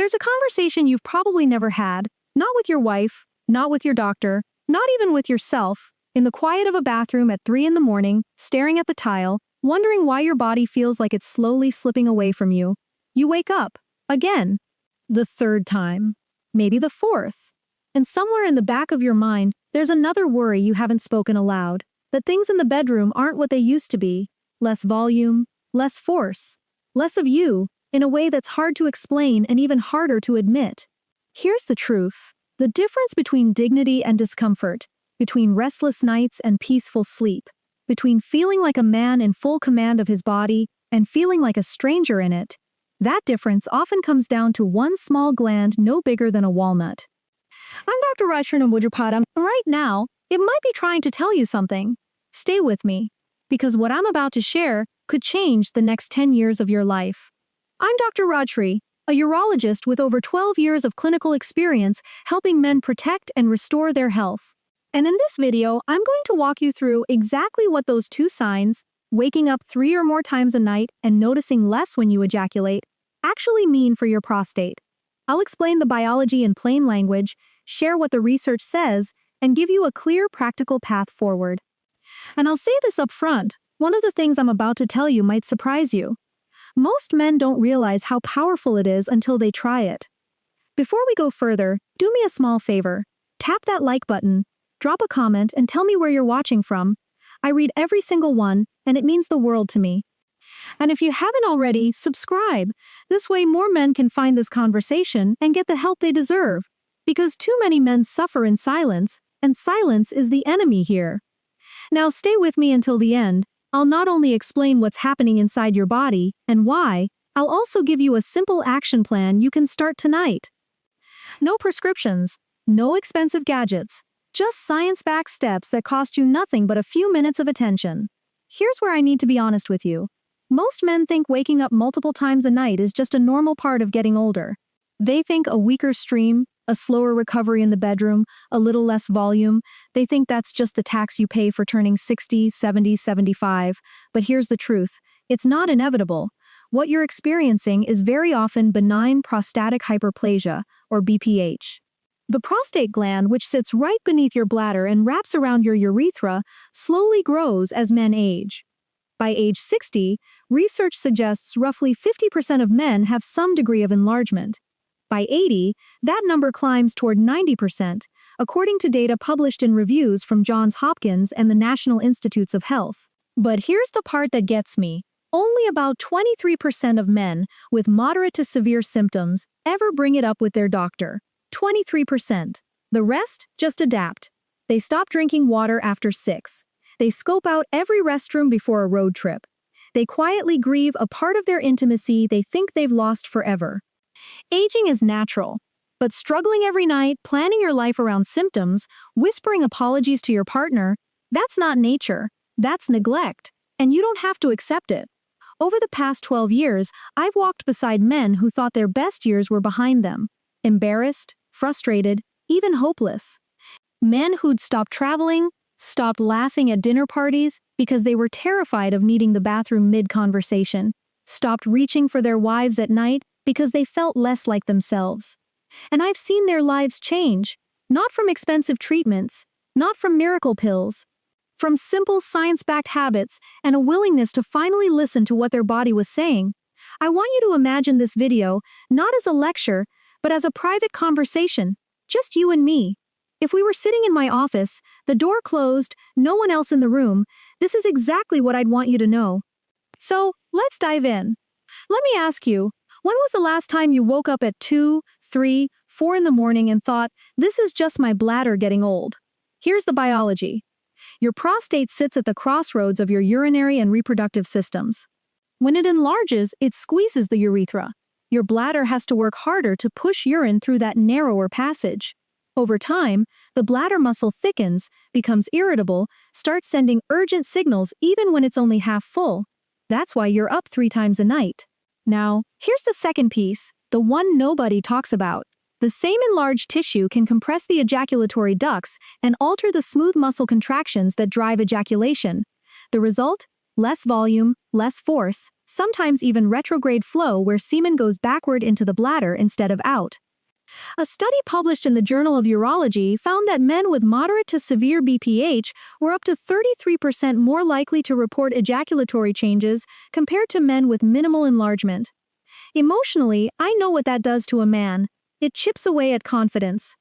There's a conversation you've probably never had, not with your wife, not with your doctor, not even with yourself, in the quiet of a bathroom at 3 in the morning, staring at the tile, wondering why your body feels like it's slowly slipping away from you. You wake up, again, the third time, maybe the fourth. And somewhere in the back of your mind, there's another worry you haven't spoken aloud, that things in the bedroom aren't what they used to be. Less volume, less force, less of you, in a way that's hard to explain and even harder to admit. Here's the truth. The difference between dignity and discomfort, between restless nights and peaceful sleep, between feeling like a man in full command of his body and feeling like a stranger in it, that difference often comes down to one small gland no bigger than a walnut. I'm Dr. Rajsree and right now, it might be trying to tell you something. Stay with me, because what I'm about to share could change the next 10 years of your life. I'm Dr. Rajsree, a urologist with over 12 years of clinical experience helping men protect and restore their health. And in this video, I'm going to walk you through exactly what those two signs, waking up 3 or more times a night and noticing less when you ejaculate, actually mean for your prostate. I'll explain the biology in plain language, share what the research says, and give you a clear, practical path forward. And I'll say this up front, one of the things I'm about to tell you might surprise you. Most men don't realize how powerful it is until they try it. Before we go further, do me a small favor. Tap that like button, drop a comment, and tell me where you're watching from. I read every single one, and it means the world to me. And if you haven't already, subscribe. This way more men can find this conversation and get the help they deserve. Because too many men suffer in silence, and silence is the enemy here. Now stay with me until the end. I'll not only explain what's happening inside your body and why, I'll also give you a simple action plan you can start tonight. No prescriptions, no expensive gadgets, just science-backed steps that cost you nothing but a few minutes of attention. Here's where I need to be honest with you. Most men think waking up multiple times a night is just a normal part of getting older. They think a weaker stream, a slower recovery in the bedroom, a little less volume, they think that's just the tax you pay for turning 60, 70, 75. But here's the truth. It's not inevitable. What you're experiencing is very often benign prostatic hyperplasia, or BPH. The prostate gland, which sits right beneath your bladder and wraps around your urethra, slowly grows as men age. By age 60, research suggests roughly 50% of men have some degree of enlargement. By 80, that number climbs toward 90%, according to data published in reviews from Johns Hopkins and the National Institutes of Health. But here's the part that gets me. Only about 23% of men with moderate to severe symptoms ever bring it up with their doctor. 23%. The rest just adapt. They stop drinking water after 6. They scope out every restroom before a road trip. They quietly grieve a part of their intimacy they think they've lost forever. Aging is natural, but struggling every night, planning your life around symptoms, whispering apologies to your partner, that's not nature, that's neglect, and you don't have to accept it. Over the past 12 years, I've walked beside men who thought their best years were behind them, embarrassed, frustrated, even hopeless. Men who'd stopped traveling, stopped laughing at dinner parties because they were terrified of needing the bathroom mid-conversation, stopped reaching for their wives at night because they felt less like themselves. And I've seen their lives change, not from expensive treatments, not from miracle pills, from simple science-backed habits and a willingness to finally listen to what their body was saying. I want you to imagine this video not as a lecture, but as a private conversation, just you and me. If we were sitting in my office, the door closed, no one else in the room, this is exactly what I'd want you to know. So, let's dive in. Let me ask you, when was the last time you woke up at 2, 3, 4 in the morning and thought, this is just my bladder getting old? Here's the biology. Your prostate sits at the crossroads of your urinary and reproductive systems. When it enlarges, it squeezes the urethra. Your bladder has to work harder to push urine through that narrower passage. Over time, the bladder muscle thickens, becomes irritable, starts sending urgent signals even when it's only half full. That's why you're up 3 times a night. Now, here's the second piece, the one nobody talks about. The same enlarged tissue can compress the ejaculatory ducts and alter the smooth muscle contractions that drive ejaculation. The result? Less volume, less force, sometimes even retrograde flow where semen goes backward into the bladder instead of out. A study published in the Journal of Urology found that men with moderate to severe BPH were up to 33% more likely to report ejaculatory changes compared to men with minimal enlargement. Emotionally, I know what that does to a man. It chips away at confidence.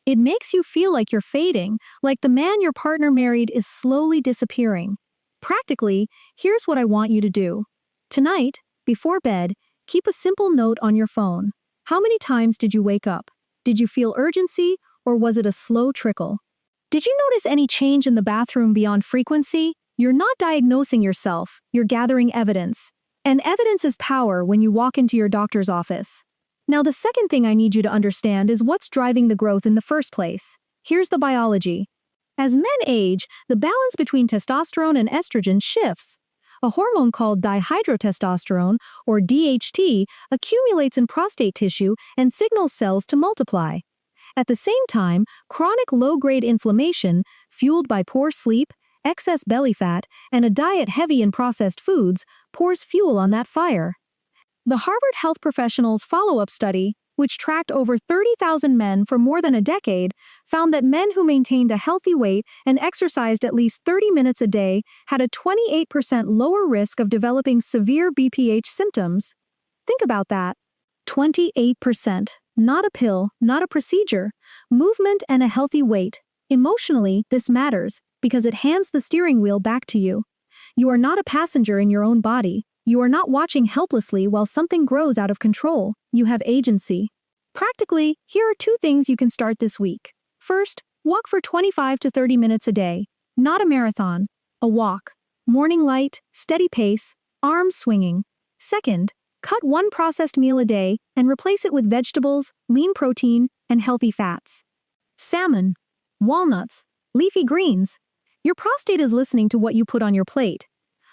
It makes you feel like you're fading, like the man your partner married is slowly disappearing. Practically, here's what I want you to do. Tonight, before bed, keep a simple note on your phone. How many times did you wake up? Did you feel urgency, or was it a slow trickle? Did you notice any change in the bathroom beyond frequency? You're not diagnosing yourself, you're gathering evidence. And evidence is power when you walk into your doctor's office. Now, the second thing I need you to understand is what's driving the growth in the first place. Here's the biology. As men age, the balance between testosterone and estrogen shifts. A hormone called dihydrotestosterone, or DHT, accumulates in prostate tissue and signals cells to multiply. At the same time, chronic low-grade inflammation, fueled by poor sleep, excess belly fat, and a diet heavy in processed foods, pours fuel on that fire. The Harvard Health Professionals follow-up study, which tracked over 30,000 men for more than a decade, found that men who maintained a healthy weight and exercised at least 30 minutes a day had a 28% lower risk of developing severe BPH symptoms. Think about that. 28%. Not a pill, not a procedure. Movement and a healthy weight. Emotionally, this matters because it hands the steering wheel back to you. You are not a passenger in your own body. You are not watching helplessly while something grows out of control. You have agency. Practically, here are 2 things you can start this week. First, walk for 25 to 30 minutes a day. Not a marathon. A walk. Morning light, steady pace, arms swinging. Second, cut 1 processed meal a day and replace it with vegetables, lean protein, and healthy fats. Salmon, walnuts, leafy greens. Your prostate is listening to what you put on your plate.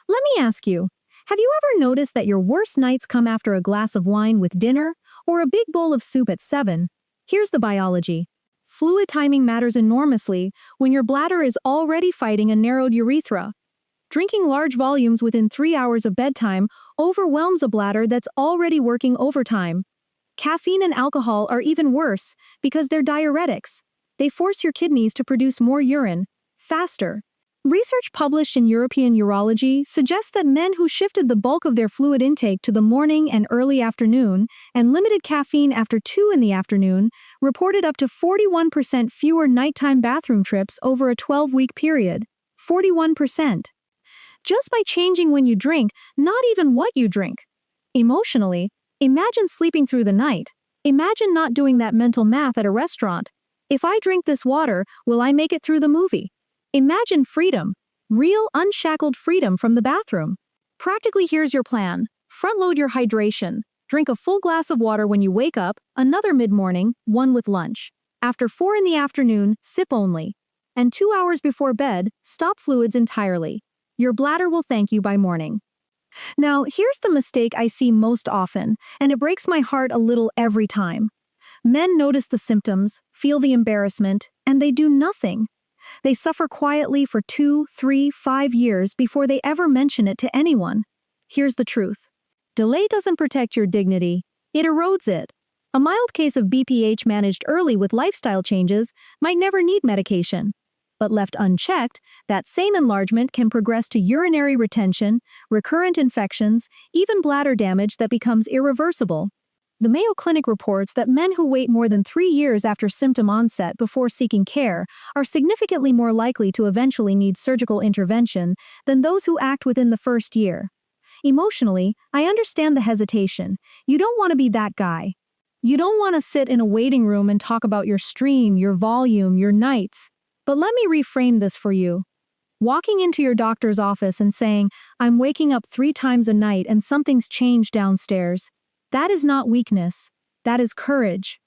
Let me ask you, have you ever noticed that your worst nights come after a glass of wine with dinner or a big bowl of soup at 7? Here's the biology. Fluid timing matters enormously when your bladder is already fighting a narrowed urethra. Drinking large volumes within 3 hours of bedtime overwhelms a bladder that's already working overtime. Caffeine and alcohol are even worse because they're diuretics. They force your kidneys to produce more urine, faster. Research published in European Urology suggests that men who shifted the bulk of their fluid intake to the morning and early afternoon and limited caffeine after 2 in the afternoon reported up to 41% fewer nighttime bathroom trips over a 12-week period. 41%. Just by changing when you drink, not even what you drink. Emotionally, imagine sleeping through the night. Imagine not doing that mental math at a restaurant. If I drink this water, will I make it through the movie? Imagine freedom. Real, unshackled freedom from the bathroom. Practically, here's your plan. Front-load your hydration. Drink a full glass of water when you wake up, another mid-morning, 1 with lunch. After 4 in the afternoon, sip only. And 2 hours before bed, stop fluids entirely. Your bladder will thank you by morning. Now, here's the mistake I see most often, and it breaks my heart a little every time. Men notice the symptoms, feel the embarrassment, and they do nothing. They suffer quietly for 2, 3, 5 years before they ever mention it to anyone. Here's the truth. Delay doesn't protect your dignity, it erodes it. A mild case of BPH managed early with lifestyle changes might never need medication. But left unchecked, that same enlargement can progress to urinary retention, recurrent infections, even bladder damage that becomes irreversible. The Mayo Clinic reports that men who wait more than 3 years after symptom onset before seeking care are significantly more likely to eventually need surgical intervention than those who act within the first year. Emotionally, I understand the hesitation. You don't want to be that guy. You don't want to sit in a waiting room and talk about your stream, your volume, your nights. But let me reframe this for you. Walking into your doctor's office and saying, "I'm waking up 3 times a night and something's changed downstairs," that is not weakness. That is courage.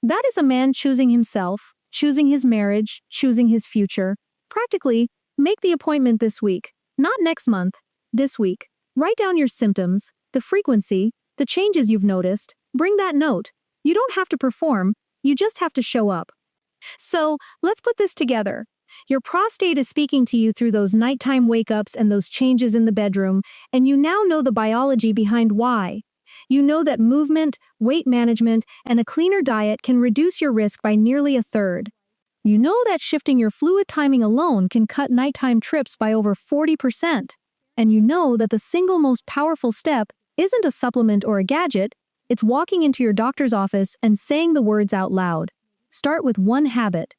That is a man choosing himself, choosing his marriage, choosing his future. Practically, make the appointment this week, not next month, this week. Write down your symptoms, the frequency, the changes you've noticed. Bring that note. You don't have to perform, you just have to show up. So, let's put this together. Your prostate is speaking to you through those nighttime wake-ups and those changes in the bedroom, and you now know the biology behind why. You know that movement, weight management, and a cleaner diet can reduce your risk by nearly a third. You know that shifting your fluid timing alone can cut nighttime trips by over 40%. And you know that the single most powerful step isn't a supplement or a gadget, it's walking into your doctor's office and saying the words out loud. Start with one habit.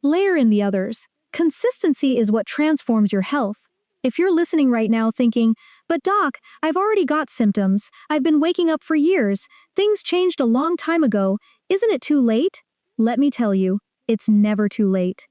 Layer in the others. Consistency is what transforms your health. If you're listening right now thinking, "But doc, I've already got symptoms, I've been waking up for years, things changed a long time ago, isn't it too late?" Let me tell you, it's never too late.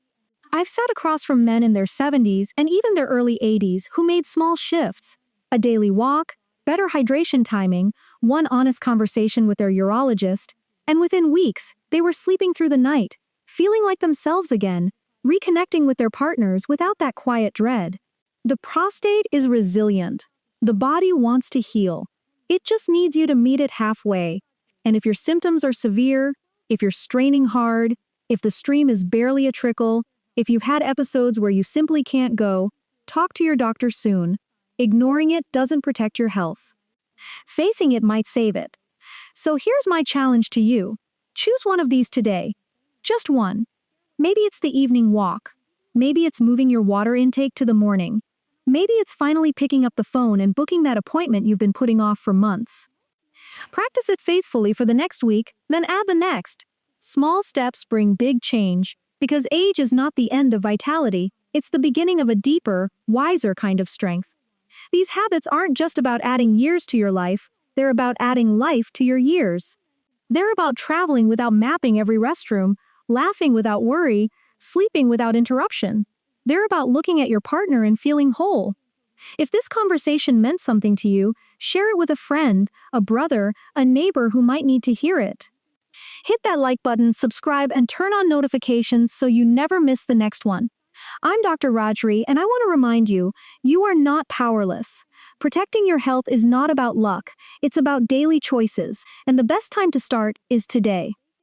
I've sat across from men in their 70s and even their early 80s who made small shifts. A daily walk, better hydration timing, one honest conversation with their urologist, and within weeks, they were sleeping through the night, feeling like themselves again, reconnecting with their partners without that quiet dread. The prostate is resilient. The body wants to heal. It just needs you to meet it halfway. And if your symptoms are severe, if you're straining hard, if the stream is barely a trickle, if you've had episodes where you simply can't go, talk to your doctor soon. Ignoring it doesn't protect your health. Facing it might save it. So here's my challenge to you. Choose one of these today. Just one. Maybe it's the evening walk. Maybe it's moving your water intake to the morning. Maybe it's finally picking up the phone and booking that appointment you've been putting off for months. Practice it faithfully for the next week, then add the next. Small steps bring big change, because age is not the end of vitality, it's the beginning of a deeper, wiser kind of strength. These habits aren't just about adding years to your life, they're about adding life to your years. They're about traveling without mapping every restroom, laughing without worry, sleeping without interruption. They're about looking at your partner and feeling whole. If this conversation meant something to you, share it with a friend, a brother, a neighbor who might need to hear it. Hit that like button, subscribe, and turn on notifications so you never miss the next one. I'm Dr. Rajsree, and I want to remind you, you are not powerless. Protecting your health is not about luck, it's about daily choices, and the best time to start is today.